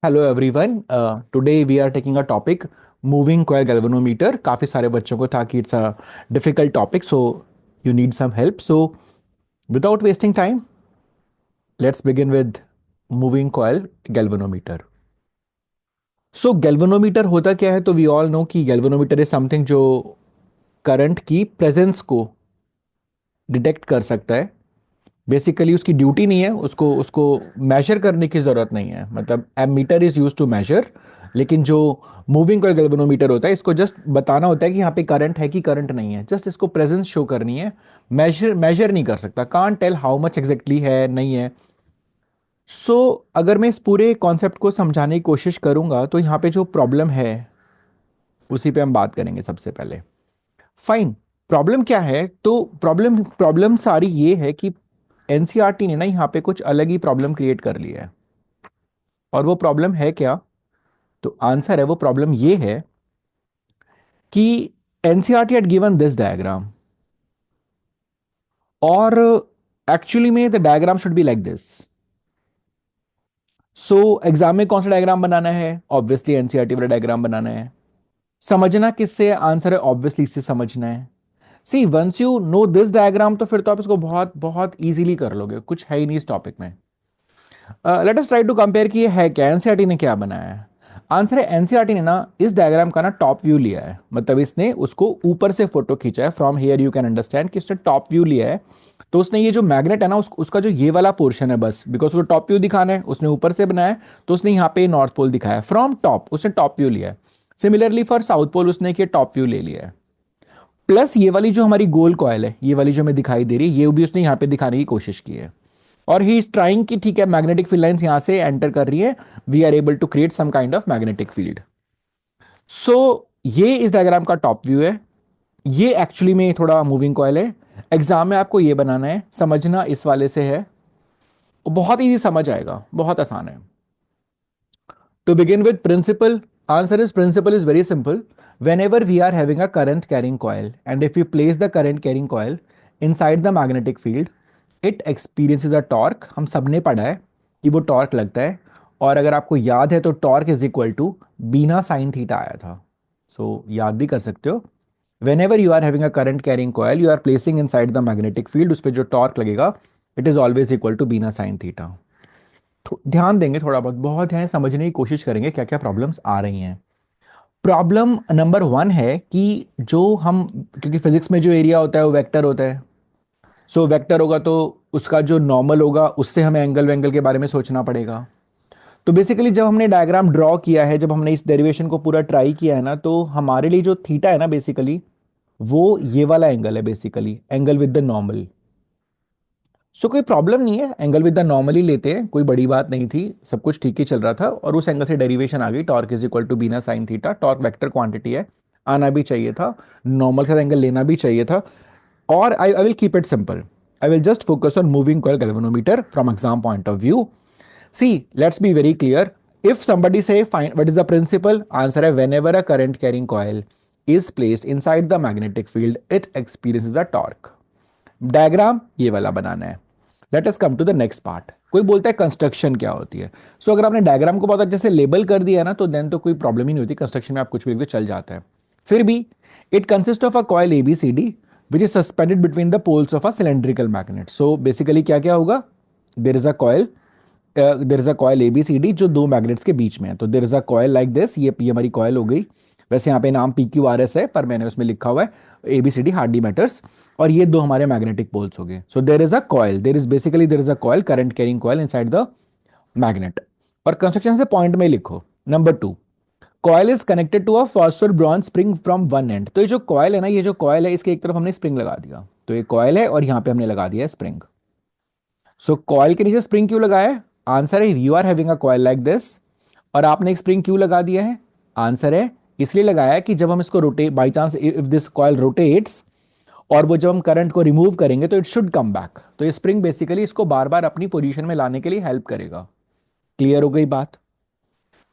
Hello everyone. Today we are taking a topic moving coil galvanometer. काफ़ी सारे बच्चों को था कि it's a difficult topic, so you need some help. So without wasting time, let's begin with moving coil galvanometer. So galvanometer होता क्या है? तो वी ऑल नो कि गैल्वेनोमीटर इज समथिंग जो करंट की प्रेजेंस को डिटेक्ट कर सकता है। बेसिकली उसकी ड्यूटी नहीं है, उसको उसको मेजर करने की जरूरत नहीं है। मतलब ammeter is use to measure, लेकिन जो मूविंग कॉइल गैल्वेनोमीटर होता है, इसको जस्ट बताना होता है कि यहाँ पे करंट है कि करंट नहीं है। जस्ट इसको प्रेजेंस शो करनी है। मेजर मेजर नहीं कर सकता, can't tell how much exactly है नहीं है। सो अगर मैं इस पूरे कॉन्सेप्ट को समझाने की कोशिश करूंगा तो यहाँ पे जो प्रॉब्लम है उसी पे हम बात करेंगे सबसे पहले। फाइन। प्रॉब्लम क्या है? तो प्रॉब्लम प्रॉब्लम सारी ये है कि एनसीईआरटी ने ना यहाँ पे कुछ अलग ही प्रॉब्लम क्रिएट कर लिया है। और वो प्रॉब्लम है क्या? तो आंसर है, वो प्रॉब्लम ये है कि NCERT had given this diagram, और एक्चुअली में the diagram should be like this. So exam में कौन सा डायग्राम बनाना है? ऑब्वियसली एनसीईआरटी वाला डायग्राम बनाना है। समझना किससे? आंसर है ऑब्वियसली इससे समझना है। See, once you know this diagram तो फिर तो आप इसको बहुत बहुत इजीली कर लोगे, कुछ है ही नहीं इस टॉपिक में। Let us try to compare कि ये है क्या, एनसीईआरटी ने क्या बनाया है। आंसर है, एनसीईआरटी ने ना इस डायग्राम का ना टॉप व्यू लिया है। मतलब इसने उसको ऊपर से फोटो खींचा है। From here you can understand कि उसने टॉप व्यू लिया है। तो उसने ये जो मैग्नेट है ना, उसका जो ये वाला पोर्शन है, बस बिकॉज उसको टॉप व्यू दिखाना है, उसने ऊपर से बनाया है, तो उसने यहाँ पे नॉर्थ पोल दिखाया फ्रॉम टॉप, उसने टॉप व्यू लिया है। सिमिलरली फॉर साउथ पोल उसने ये टॉप व्यू ले लिया है। प्लस ये वाली जो हमारी गोल कॉयल है, ये वाली जो हमें दिखाई दे रही है, ये भी उसने यहाँ पे दिखाने की कोशिश की है। और ही इज ट्राइंग कि ठीक है, मैग्नेटिक फील्ड लाइंस यहां से एंटर कर रही है, we are able to create some kind of magnetic field. So ये इस डायग्राम का टॉप व्यू है। ये एक्चुअली में थोड़ा मूविंग कॉयल है। एग्जाम में आपको ये बनाना है, समझना इस वाले से है। बहुत इजी समझ आएगा, बहुत आसान है। To begin with principle, answer is principle is very simple. Whenever we are having a current carrying coil, and if we place the current carrying coil inside the magnetic field, it experiences a torque। हम सबने पढ़ा है कि वो torque लगता है। और अगर आपको याद है तो torque is equal to BINA sine theta आया था। सो याद भी कर सकते हो। Whenever you are having a current carrying coil, you are placing inside the magnetic field, उस पर जो टॉर्क लगेगा it is always equal to BINA sine theta. ध्यान देंगे थोड़ा बहुत, बहुत ध्यान समझने की कोशिश करेंगे क्या क्या प्रॉब्लम्स आ रही हैं। प्रॉब्लम नंबर वन है कि जो हम, क्योंकि फिजिक्स में जो एरिया होता है वो वेक्टर होता है। सो वेक्टर होगा तो उसका जो नॉर्मल होगा उससे हमें एंगल वेंगल के बारे में सोचना पड़ेगा। तो बेसिकली जब हमने डायग्राम ड्रॉ किया है, जब हमने इस डेरिवेशन को पूरा ट्राई किया है ना, तो हमारे लिए जो थीटा है ना, बेसिकली वो ये वाला एंगल है, basically angle with the normal. So कोई प्रॉब्लम नहीं है, एंगल विद द नॉर्मली लेते हैं, कोई बड़ी बात नहीं थी, सब कुछ ठीक ही चल रहा था। और उस एंगल से डेरिवेशन आ गई, torque is equal to BINA sine theta. Torque vector quantity है, आना भी चाहिए था, नॉर्मल का एंगल लेना भी चाहिए था। और I will keep it simple. I will just focus on moving coil galvanometer from exam point of view. See, let's be very clear. If somebody say, find what is the principle? Answer है, whenever a current carrying coil is placed inside the magnetic field, it experiences a torque. Diagram ये वाला बनाना है। Let us come to the next part. कोई बोलता है construction क्या होती है। सो अगर आपने डायग्राम को बहुत अच्छे से लेबल कर दिया ना, तो देन तो कोई प्रॉब्लम ही नहीं होती, कंस्ट्रक्शन में आप कुछ भी लिख दो चल जाता है। फिर भी it consist of a coil ABCD which is suspended between the poles of a cylindrical magnet. So basically क्या क्या होगा? There is a coil, there is a coil ABCD जो दो मैग्नेट्स के बीच में है। तो there is a coil like this, ये हमारी कॉयल हो गई। वैसे यहाँ पे नाम PQRS है, पर मैंने उसमें लिखा हुआ है ABCD हार्डली मैटर्स। और ये दो हमारे मैग्नेटिक पोल्स हो गए। So there is a coil, there is basically there is a coil, current carrying coil inside the magnet. और कंस्ट्रक्शन से पॉइंट में लिखो। Number two, coil is connected to a phosphor bronze spring from one end. तो ये जो coil है ना, ये जो कॉयल है, इसके एक तरफ हमने स्प्रिंग लगा दिया। तो ये कॉयल है और यहाँ पे हमने लगा दिया है स्प्रिंग। सो कॉयल के नीचे स्प्रिंग क्यों लगाया है? आंसर है, you are having a coil like this, और आपने एक स्प्रिंग क्यों लगा दिया है? आंसर है, इसलिए लगाया है कि जब हम इसको rotate, by chance if this coil rotates, और वो जब हम करंट को रिमूव करेंगे तो इट शुड कम बैक। तो ये स्प्रिंग बेसिकली इसको बार बार अपनी पोजीशन में लाने के लिए हेल्प करेगा। क्लियर हो गई बात?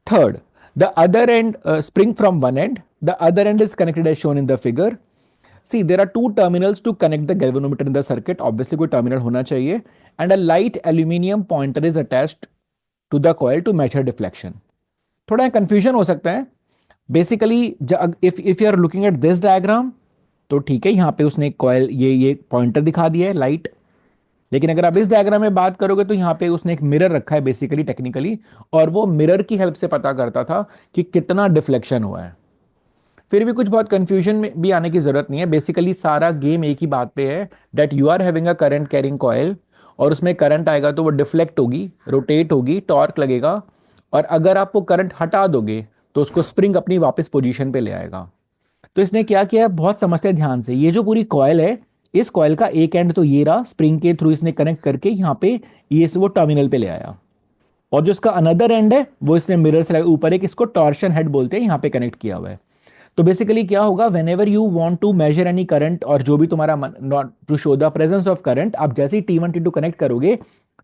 Third, the other end spring from one end, the other end is connected as shown in the figure. See, there are two terminals to connect the galvanometer in the circuit. Obviously, कोई terminal होना चाहिए, and a light aluminium pointer is attached to the coil to measure deflection. थोड़ा confusion हो सकता है। Basically if you are looking at this diagram तो ठीक है, यहाँ पे उसने एक कॉयल, ये पॉइंटर दिखा दिया है लाइट। लेकिन अगर आप इस डायग्राम में बात करोगे तो यहाँ पे उसने एक मिरर रखा है बेसिकली टेक्निकली, और वो मिरर की हेल्प से पता करता था कि कितना डिफ्लेक्शन हुआ है। फिर भी कुछ बहुत कंफ्यूजन में भी आने की जरूरत नहीं है, बेसिकली सारा गेम एक ही बात पे है, that you are having a current carrying coil, और उसमें करंट आएगा तो वो डिफ्लेक्ट होगी, रोटेट होगी, टॉर्क लगेगा, और अगर आप वो करंट हटा दोगे तो उसको स्प्रिंग अपनी वापस पोजीशन पे ले आएगा। तो इसने क्या किया, बहुत समझते हैं ध्यान से, ये जो पूरी कॉयल है, इस कॉयल का एक एंड तो ये रहा, स्प्रिंग के थ्रू इसने कनेक्ट करके यहाँ पे ये से वो टर्मिनल पे ले आया, और जो इसका अनदर एंड है वो इसने मिरर से ऊपर एक, इसको टॉर्शन हेड बोलते हैं, यहाँ पे कनेक्ट किया हुआ है। तो बेसिकली क्या होगा, whenever you want to measure any current, और जो भी तुम्हारा not to show the presence of current, आप जैसे ही T1 T2 कनेक्ट करोगे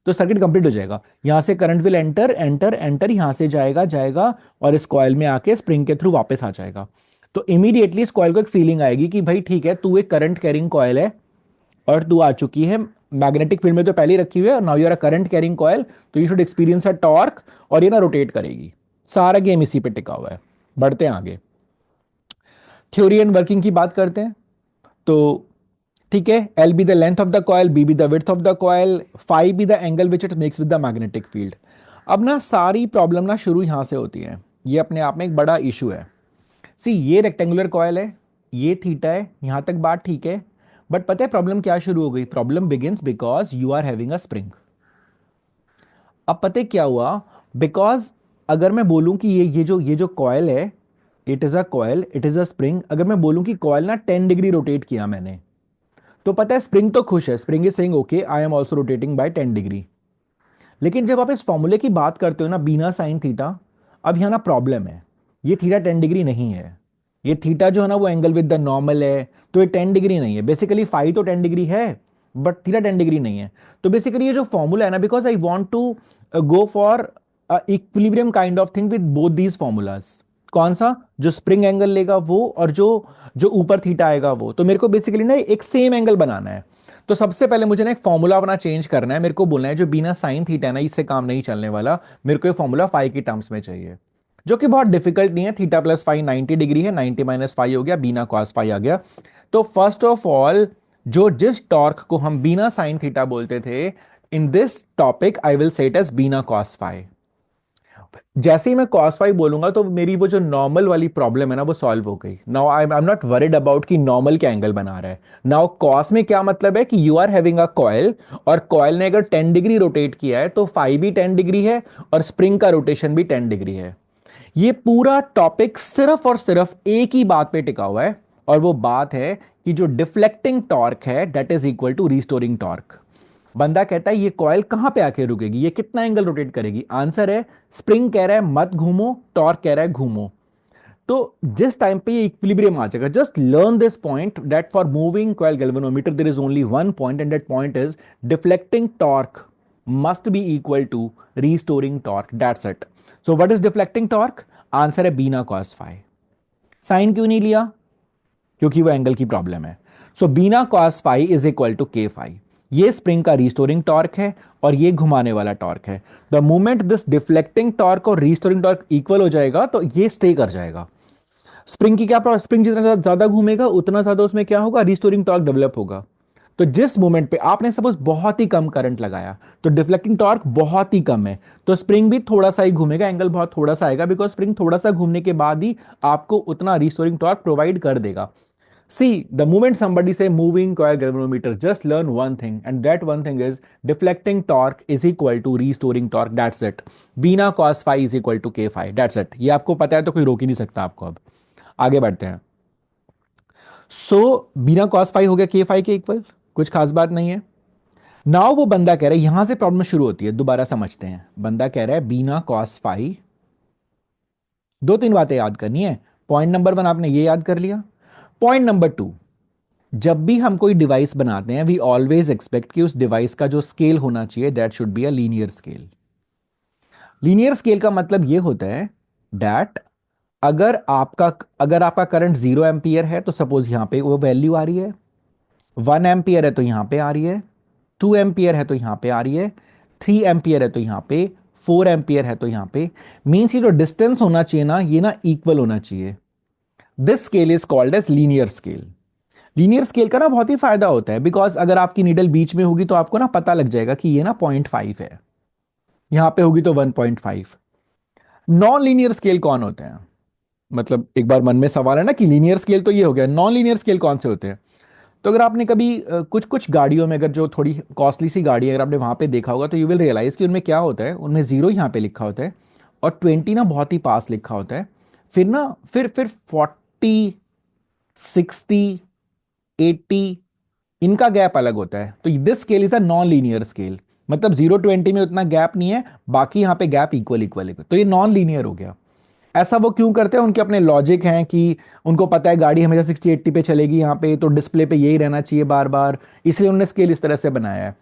तो सर्किट कंप्लीट हो जाएगा। यहां से current will enter enter enter, यहां से जाएगा जाएगा, और इस कॉयल में आके स्प्रिंग के थ्रू वापस आ जाएगा। तो इमीडिएटली इस कॉयल को एक फीलिंग आएगी कि भाई ठीक है, तू एक करंट कैरिंग कॉयल है, और तू आ चुकी है मैग्नेटिक फील्ड में, तो पहले ही रखी हुई है, और now you are a current carrying coil, तो you should experience a torque, और ये ना रोटेट करेगी। सारा गेम इसी पे टिका हुआ है। बढ़ते हैं आगे, थ्योरी एंड वर्किंग की बात करते हैं। तो ठीक है, L be the length of the coil, B be the width of the coil, phi be the angle which it makes with the magnetic field. अब ना सारी प्रॉब्लम ना शुरू यहां से होती है, ये अपने आप में एक बड़ा इशू है। सी, ये रेक्टेंगुलर कॉयल है, ये थीटा है, यहां तक बात ठीक है, बट पता है प्रॉब्लम क्या शुरू हो गई, problem begins because you are having a spring. अब पता है क्या हुआ, बिकॉज अगर मैं बोलूं कि ये जो कॉयल है, it is a coil, it is a spring, अगर मैं बोलूं कि कॉयल ना 10 डिग्री रोटेट किया मैंने, तो पता है स्प्रिंग तो खुश है, spring is saying okay I am also rotating by 10 degree. लेकिन जब आप इस फॉर्मूले की बात करते हो ना, बीना साइन थीटा, अब यहां ना प्रॉब्लम है, ये थीटा 10 डिग्री नहीं है, ये थीटा जो है ना वो एंगल विद द नॉर्मल है, तो ये 10 डिग्री नहीं है। बेसिकली फाई तो 10 डिग्री है, बट थीटा 10 डिग्री नहीं है। तो बेसिकली ये जो फॉर्मूला है ना, because I want to go for equilibrium kind of thing with both these formulas. कौन सा, जो स्प्रिंग एंगल लेगा वो, और जो जो ऊपर थीटा आएगा वो, तो मेरे को बेसिकली ना एक सेम एंगल बनाना है। तो सबसे पहले मुझे ना एक फॉर्मूला अपना चेंज करना है, मेरे को बोलना है जो बिना साइन थीटा है ना, इससे काम नहीं चलने वाला, मेरे को ये फॉर्मूला फाई की टर्म्स में चाहिए, जो कि बहुत डिफिकल्ट नहीं है। थीटा प्लस फाई 90 डिग्री है, 90 माइनस फाई हो गया, बीना कॉस फाई आ गया। तो फर्स्ट ऑफ ऑल, जो जिस टॉर्क को हम बीना साइन थीटा बोलते थे, in this topic I will say it as BINA cos phi. जैसे ही मैं cos फाई बोलूंगा तो मेरी वो जो नॉर्मल वाली प्रॉब्लम है ना वो सॉल्व हो गई। Now I am not worried about कि नॉर्मल क्या एंगल बना रहा है। नाउ cos में क्या मतलब है कि you are having a coil, और कॉयल ने अगर 10 डिग्री रोटेट किया है तो फाई भी 10 डिग्री है, और स्प्रिंग का रोटेशन भी 10 डिग्री है। ये पूरा टॉपिक सिर्फ और सिर्फ एक ही बात पे टिका हुआ है, और वो बात है कि जो डिफ्लेक्टिंग टॉर्क है that is equal to restoring torque. बंदा कहता है ये कॉयल कहां पे आके रुकेगी, ये कितना एंगल रोटेट करेगी, आंसर है स्प्रिंग कह रहा है मत घूमो, टॉर्क कह रहा है घूमो। तो जिस टाइम पे ये इक्विलिब्रियम आ जाएगा, just learn this point that for moving coil galvanometer there is only one point, and that point is deflecting torque must be equal to restoring torque, that's it. So what is deflecting torque, answer है BINA cos phi. Sign क्यों नहीं लिया, क्योंकि वो angle की problem है। So BINA cos phi is equal to K phi. ये spring का रिस्टोरिंग टॉर्क है, और ये घुमाने वाला टॉर्क है। The moment this deflecting torque और रिस्टोरिंग टॉर्क इक्वल हो जाएगा तो ये स्टे कर जाएगा। स्प्रिंग की क्या प्रॉब्लम, स्प्रिंग जितना ज्यादा घूमेगा उतना ज्यादा उसमें क्या होगा, रिस्टोरिंग टॉर्क डेवलप होगा। तो जिस मोमेंट पे आपने सपोज बहुत ही कम करंट लगाया, तो डिफ्लेक्टिंग टॉर्क बहुत ही कम है, तो स्प्रिंग भी थोड़ा सा ही घूमेगा, एंगल बहुत थोड़ा सा आएगा, बिकॉज स्प्रिंग थोड़ा सा घूमने के बाद ही आपको उतना रिस्टोरिंग टॉर्क प्रोवाइड कर देगा। See, the moment somebody say moving coil galvanometer, just learn one thing, and that one thing is deflecting torque is equal to restoring torque. That's it. Bina cos phi is equal to k phi. That's it. ये आपको पता है तो कोई रोक ही नहीं सकता आपको। अब आगे बढ़ते हैं। बीना cos phi हो गया k phi के इक्वल, कुछ खास बात नहीं है। नाउ वो बंदा कह रहा है, यहां से प्रॉब्लम शुरू होती है, दोबारा समझते हैं। बंदा कह रहा है बीना cos phi, दो तीन बातें याद करनी है। पॉइंट नंबर वन आपने ये याद कर लिया। पॉइंट नंबर टू, जब भी हम कोई डिवाइस बनाते हैं वी ऑलवेज एक्सपेक्ट कि उस डिवाइस का जो स्केल होना चाहिए that should be a linear scale. Linear scale का मतलब ये होता है दैट अगर आपका करंट 0 एम्पियर है तो सपोज यहां पे वो वैल्यू आ रही है, 1 एम्पियर है तो यहां पे आ रही है, 2 एम्पियर है तो यहां पे आ रही है, 3 एम्पियर है तो यहां पे, 4 एम्पियर है, तो यहाँ पे मीन्स ये जो डिस्टेंस होना चाहिए ना, ये ना इक्वल होना चाहिए। This scale is called as linear scale. Linear scale का ना बहुत ही फायदा होता है, बिकॉज अगर आपकी नीडल बीच में होगी तो आपको ना पता लग जाएगा कि ये ना 0.5 है, यहां पे होगी तो 1.5। नॉन लीनियर स्केल कौन होते हैं? मतलब एक बार मन में सवाल है ना कि लीनियर स्केल तो ये हो गया, नॉन लीनियर स्केल कौन से होते हैं? तो अगर आपने कभी कुछ कुछ गाड़ियों में, अगर जो थोड़ी कॉस्टली सी गाड़ी है, अगर आपने वहां पे देखा होगा, तो यू विल रियलाइज कि उनमें क्या होता है, उनमें 0 यहाँ पे लिखा होता है और 20 ना बहुत ही पास लिखा होता है। फिर ना फिर 40, 60, 80, इनका गैप अलग होता है। तो this scale is a non linear scale, मतलब 0-20 में उतना गैप नहीं है, बाकी यहाँ पे गैप इक्वल इक्वल है, तो ये नॉन लीनियर हो गया। ऐसा वो क्यों करते हैं? उनके अपने लॉजिक हैं कि उनको पता है गाड़ी हमेशा 60-80 पे चलेगी यहाँ पे, तो डिस्प्ले पे यही रहना चाहिए बार बार, इसलिए उन्होंने स्केल इस तरह से बनाया है।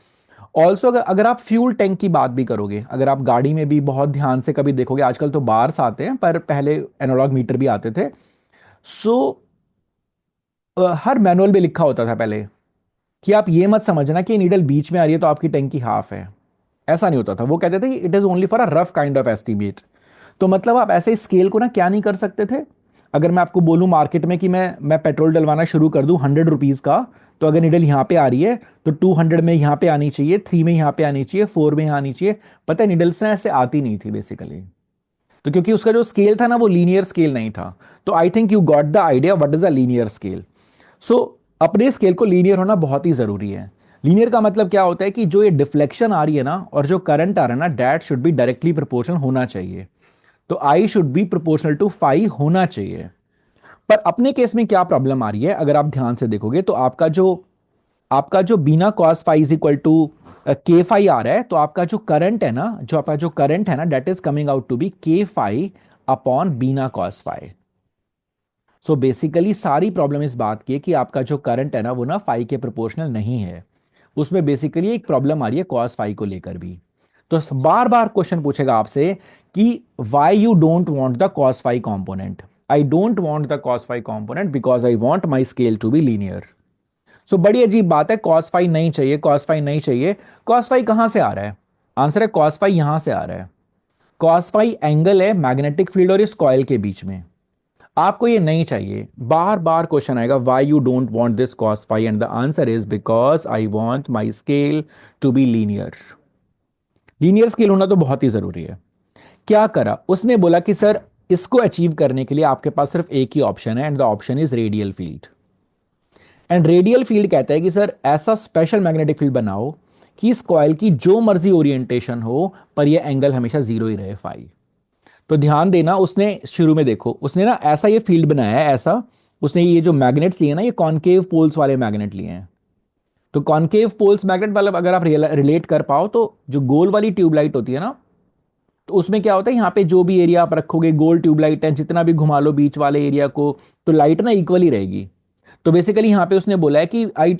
ऑल्सो अगर आप फ्यूल टैंक की बात भी करोगे, अगर आप गाड़ी में भी बहुत ध्यान से कभी देखोगे, आजकल तो बार्स आते हैं पर पहले एनालॉग मीटर भी आते थे। सो हर मैनुअल में लिखा होता था पहले कि आप ये मत समझना कि नीडल बीच में आ रही है तो आपकी टैंक की हाफ है। ऐसा नहीं होता था, वो कहते थे कि it is only for a rough kind of estimate. तो मतलब आप ऐसे स्केल को ना क्या नहीं कर सकते थे? अगर मैं आपको बोलूं मार्केट में कि मैं पेट्रोल डलवाना शुरू कर दूं 100 रुपीज का, तो अगर नीडल यहां पे आ रही है तो 200 में यहां पे आनी चाहिए, 3 में यहां पे आनी चाहिए, 4 में यहां आनी चाहिए। पता है नीडल्स ना ऐसे आती नहीं थी बेसिकली, तो क्योंकि उसका जो स्केल था ना वो लीनियर स्केल नहीं था। तो I think you got the idea what is a linear scale. So अपने स्केल को लीनियर होना बहुत ही जरूरी है। लीनियर का मतलब क्या होता है कि जो ये डिफ्लेक्शन आ रही है ना और जो करंट आ रहा है ना, that should be directly proportional होना चाहिए। तो I should be proportional to phi होना चाहिए। पर अपने केस में क्या प्रॉब्लम आ रही है, अगर आप ध्यान से देखोगे तो आपका जो BINA cos phi is equal to K phi आ रहा है, तो आपका जो करंट है ना, जो आपका जो करंट है ना, that is coming out to be K phi upon BINA cos phi. So basically सारी प्रॉब्लम इस बात की है कि आपका जो करंट है ना वो ना फाई के प्रोपोर्शनल नहीं है। उसमें बेसिकली एक प्रॉब्लम आ रही है कॉस फाई को लेकर भी। तो बार बार क्वेश्चन पूछेगा आपसे कि why you don't want the cos phi component. I don't want the cos phi component because I want my scale to be linear. So बड़ी अजीब बात है, कॉस फाई नहीं चाहिए, कॉस फाई नहीं चाहिए। कॉस फाई कहां से आ रहा है? आंसर है कॉस फाई यहां से आ रहा है। कॉस फाई एंगल है मैग्नेटिक फील्ड और इस कॉइल के बीच में। आपको ये नहीं चाहिए। बार बार क्वेश्चन आएगा why you don't want this cos phi, and the answer is because I want my scale to be linear. Linear scale होना तो बहुत ही जरूरी है। क्या करा उसने? बोला कि सर इसको अचीव करने के लिए आपके पास सिर्फ एक ही ऑप्शन है, and the option is radial field. And radial field कहता है कि सर ऐसा स्पेशल मैग्नेटिक फील्ड बनाओ कि इस कॉइल की जो मर्जी ओरिएंटेशन हो पर यह एंगल हमेशा जीरो ही रहे, फाई। तो ध्यान देना, उसने शुरू में देखो उसने ना ऐसा ये फील्ड बनाया है, ऐसा। उसने ये जो मैग्नेट्स लिए ना, ये कॉनकेव पोल्स वाले मैग्नेट लिए हैं। तो कॉनकेव पोल्स मैग्नेट मतलब अगर आप रिलेट कर पाओ, तो जो गोल वाली ट्यूबलाइट होती है ना, तो उसमें क्या होता है, यहाँ पे जो भी एरिया आप रखोगे, गोल ट्यूबलाइट है, जितना भी घुमा लो बीच वाले एरिया को, तो लाइट ना इक्वल ही रहेगी। तो बेसिकली यहाँ पे उसने बोला है कि I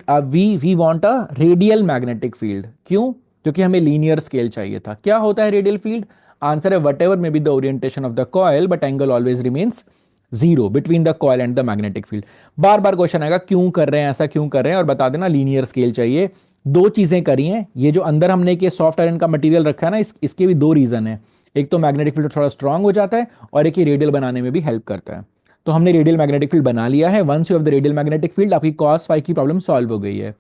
we want a radial magnetic field. क्यों? क्योंकि हमें लीनियर स्केल चाहिए था। क्या होता है रेडियल फील्ड? आंसर है what ever may be the orientation of the coil but angle always remains zero between the coil and the magnetic field. बार बार क्वेश्चन आएगा क्यों कर रहे हैं ऐसा, क्यों कर रहे हैं, और बता देना लीनियर स्केल चाहिए। दो चीजें करी हैं, ये जो अंदर हमने के सॉफ्ट आयरन का मटेरियल रखा है ना, इसके भी दो रीजन है। एक तो मैग्नेटिक फील्ड थोड़ा स्ट्रांग हो जाता है, और एक ही रेडियल बनाने में भी हेल्प करता है। तो हमने रेडियल मैग्नेटिक फील्ड बना लिया है। Once you have the radial magnetic field, आपकी कॉस फाई की प्रॉब्लम सॉल्व हो गई है।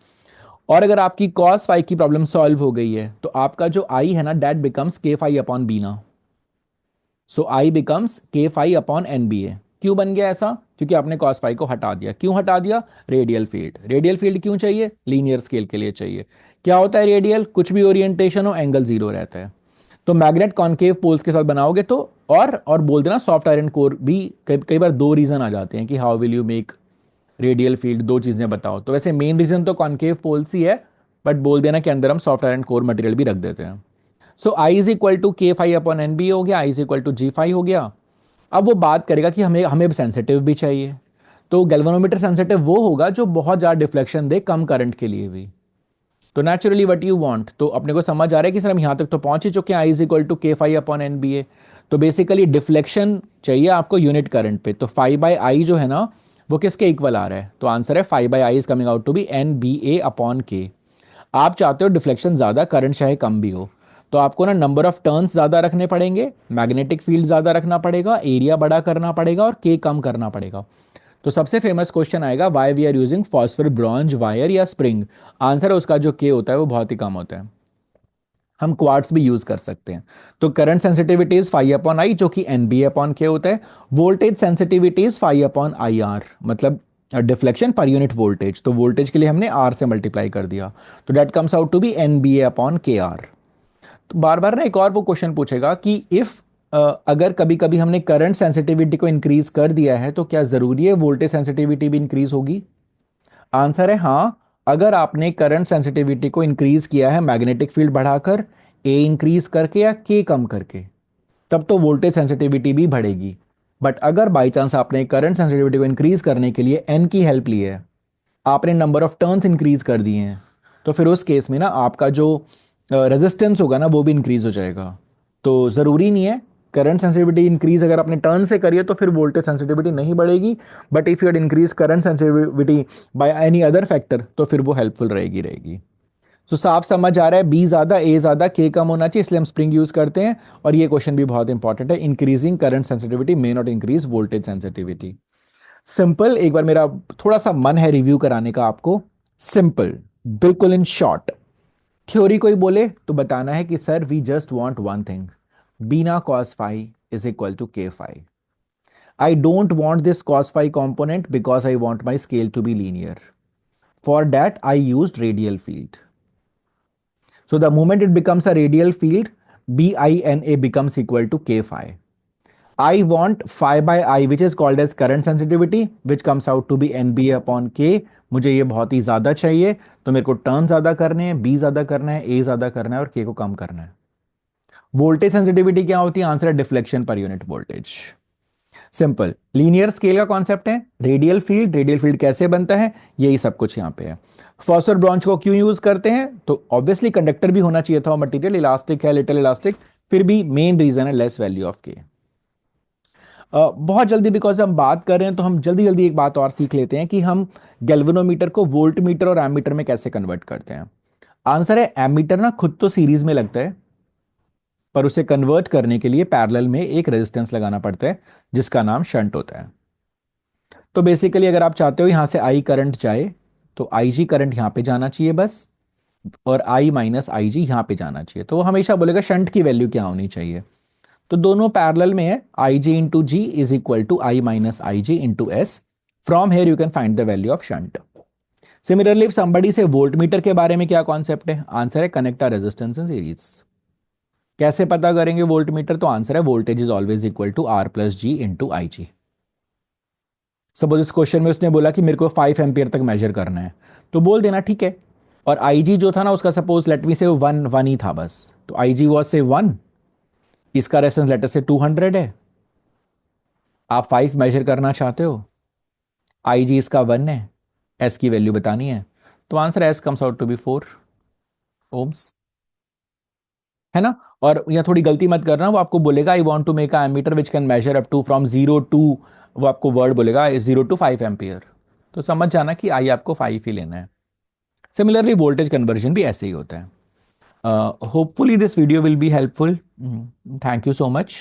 और अगर आपकी कॉस फाई की प्रॉब्लम सॉल्व हो गई है तो आपका जो आई है ना, that becomes K phi upon BINA. So I becomes K phi upon N B A. क्यों बन गया ऐसा? क्योंकि आपने कॉस फाई को हटा दिया। क्यों हटा दिया? Radial field. रेडियल फील्ड क्यों चाहिए? लीनियर स्केल के लिए चाहिए। क्या होता है रेडियल? कुछ भी ओरिएंटेशन हो, एंगल जीरो रहता है। तो मैग्नेट कॉनकेव पोल्स के साथ बनाओगे तो, और बोल देना सॉफ्ट आयरन कोर भी। कई कई बार दो रीजन आ जाते हैं कि how will you make radial field, दो चीजें बताओ। तो वैसे मेन रीजन तो कॉनकेव पोल्स ही है, बट बोल देना कि अंदर हम सॉफ्ट आयरन कोर मटेरियल भी रख देते हैं। So I is equal to K phi upon N B हो गया, I is equal to G phi हो गया। अब वो बात करेगा कि हमें हमें सेंसिटिव भी चाहिए। तो गैल्वेनोमीटर सेंसिटिव वो होगा जो बहुत ज्यादा डिफ्लेक्शन दे कम करंट के लिए भी। तो नेचुरली व्हाट यू वांट, तो अपने को समझ आ रहा है कि सर हम यहां तक तो पहुंच ही चुके हैं, आई is equal to K phi upon N B ए। तो बेसिकली डिफ्लेक्शन चाहिए आपको यूनिट करंट पे। तो फाई बाई आई जो है ना, वो किसके इक्वल आ रहा है? तो आंसर है phi by I is coming out to be N B A upon K. आप चाहते हो डिफ्लेक्शन ज्यादा, करंट चाहे कम भी हो। तो आपको ना नंबर ऑफ टर्न्स ज्यादा रखने पड़ेंगे, मैग्नेटिक फील्ड ज्यादा रखना पड़ेगा, एरिया बड़ा करना पड़ेगा और के कम करना पड़ेगा। तो सबसे फेमस क्वेश्चन आएगा, why we are using phosphor bronze wire या स्प्रिंग। आंसर है उसका जो के होता है वो बहुत ही कम होता है। हम क्वार्ट्स भी यूज कर सकते हैं। तो करंट सेंसिटिविटी इज 5/I, जो कि NBA/K होता है। वोल्टेज सेंसिटिविटी इज 5/IR, मतलब डिफ्लेक्शन पर यूनिट वोल्टेज। तो वोल्टेज के लिए हमने आर से मल्टीप्लाई कर दिया, तो that comes out to be NBA/KR। तो बार बार ना एक और वो क्वेश्चन पूछेगा कि इफ अगर कभी कभी हमने करंट सेंसिटिविटी को इंक्रीज कर दिया है तो क्या जरूरी है वोल्टेज सेंसिटिविटी भी इंक्रीज होगी? आंसर है हाँ। अगर आपने करंट सेंसिटिविटी को इंक्रीज किया है मैग्नेटिक फील्ड बढ़ाकर, ए इंक्रीज करके या के कम करके, तब तो वोल्टेज सेंसिटिविटी भी बढ़ेगी। बट अगर बाई चांस आपने करंट सेंसिटिविटी को इंक्रीज करने के लिए एन की हेल्प ली है, आपने नंबर ऑफ टर्न्स इंक्रीज कर दिए हैं, तो फिर उस केस में ना आपका जो रेजिस्टेंस होगा ना वो भी इंक्रीज हो जाएगा। तो ज़रूरी नहीं है करंट सेंसिटिविटी इंक्रीज अगर आपने टर्न से करिए तो फिर वोल्टेज सेंसिटिविटी नहीं बढ़ेगी। But if you increase current sensitivity by any other factor तो फिर वो हेल्पफुल रहेगी रहेगी। तो साफ समझ आ रहा है, बी ज्यादा ए ज्यादा के कम होना चाहिए, इसलिए हम स्प्रिंग यूज करते हैं। और ये क्वेश्चन भी बहुत इंपॉर्टेंट है, increasing current sensitivity may not increase voltage sensitivity. Simple, एक बार मेरा थोड़ा सा मन है रिव्यू कराने का आपको। सिंपल, बिल्कुल इन शॉर्ट। थ्योरी कोई बोले तो बताना है कि sir we just want one thing, BINA cos phi is equal to k phi. I don't want this cos phi component because I want my scale to be linear. For that I used radial field. So the moment it becomes a radial field, BINA becomes equal to k phi. I want phi by I, which is called as current sensitivity, which comes out to be NBA/K. मुझे ये बहुत ही ज्यादा चाहिए, तो मेरे को turn ज्यादा करने हैं, बी ज्यादा करना है, ए ज्यादा करना है और के को कम करना है। वोल्टेज सेंसिटिविटी क्या होती है? आंसर है deflection per unit voltage. Simple, linear scale का कॉन्सेप्ट है, रेडियल फील्ड, रेडियल फील्ड कैसे बनता है, यही सब कुछ यहां पे है। फॉस्फोर ब्रॉन्ज को क्यों यूज करते हैं? तो ऑब्वियसली कंडक्टर भी होना चाहिए था, मटेरियल इलास्टिक है, लिटिल इलास्टिक, फिर भी मेन रीजन है लेस वैल्यू ऑफ के। बहुत जल्दी, बिकॉज हम बात कर रहे हैं तो हम जल्दी जल्दी एक बात और सीख लेते हैं कि हम गैल्वेनोमीटर को वोल्ट मीटर और एमीटर में कैसे कन्वर्ट करते हैं। आंसर है एमीटर ना खुद तो सीरीज में लगता है, पर उसे कन्वर्ट करने के लिए पैरेलल में एक रेजिस्टेंस लगाना पड़ता है जिसका नाम शंट होता है। तो बेसिकली अगर आप चाहते हो यहां से आई करंट जाए तो आई जी करंट यहां पे जाना चाहिए बस, और आई माइनस आई जी यहां पे जाना चाहिए। तो वो हमेशा बोलेगा शंट की वैल्यू क्या होनी चाहिए। तो दोनों पैरेलल में है, I G into G is equal to I minus I G into S. From here you can find the value of shunt. Similarly if somebody say voltmeter के बारे में क्या कॉन्सेप्ट है, आंसर है connect R resistance in series. कैसे पता करेंगे voltmeter? तो आंसर है voltage is always equal to R plus G into I G. Suppose इस क्वेश्चन में उसने बोला कि मेरे को 5 एम्पियर तक मेजर करना है, तो बोल देना ठीक है। और आई जी जो था ना उसका सपोज लेट मी से वन वन ही था बस, तो आई जी वॉज से वन, इसका रेफरेंस लेटर से 200 है, आप 5 मेजर करना चाहते हो, आई जी इसका 1 है, एस की वैल्यू बतानी है, तो answer S comes out to be 4 ohms, है ना। और यहाँ थोड़ी गलती मत करना, वो आपको बोलेगा I want to make a ammeter which can measure up to from 0 to, वो आपको वर्ड बोलेगा 0 to 5 एम्पियर, तो समझ जाना कि आई आपको 5 ही लेना है। सिमिलरली वोल्टेज कन्वर्जन भी ऐसे ही होता है। Hopefully this video will be helpful. Thank you so much.